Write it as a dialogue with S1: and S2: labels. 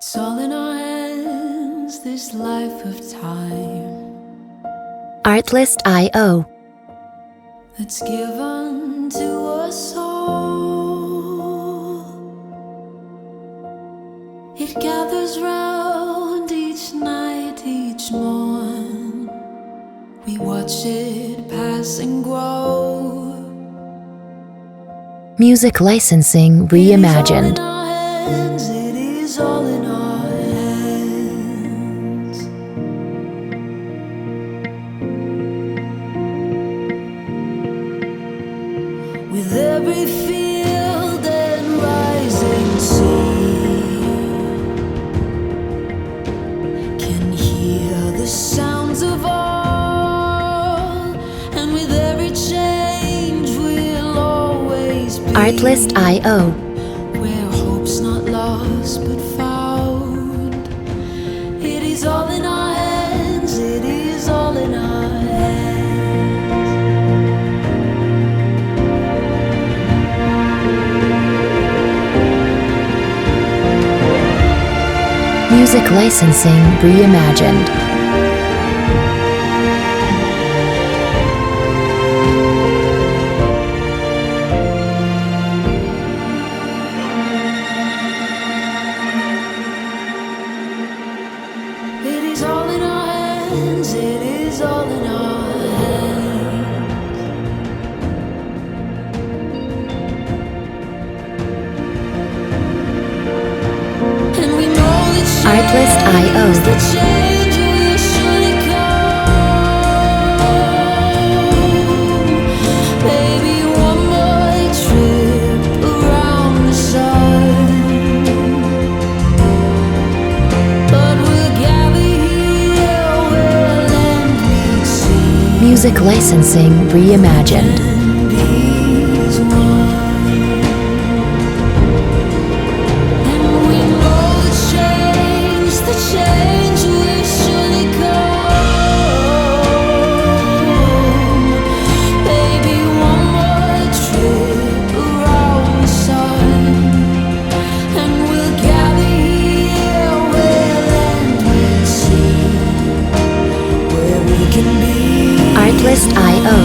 S1: It's all in our hands, this life of time
S2: Artlist.io.
S1: that's given to us all. It gathers round each night, each morn. We watch it pass and grow.
S2: Music licensing reimagined.
S1: It is all in our hands. With every field and rising sea, can hear the sounds of all, and with every change we'll always be
S2: Artlist.io.
S1: where hope's not lost but found. It is all in our hands, it is all in our hands.
S2: Music licensing reimagined.
S1: It is all in our hands, it is all in our hands. And we know that
S2: Artlist.io.
S1: the change will surely come. Maybe one more trip around the sun, but we'll gather here where land meets sea.
S2: Music licensing reimagined.
S1: And peace one. And we know the change will surely come. Maybe one more trip around the sun, and we'll gather here where land meets sea, where we can be
S2: Artlist.io.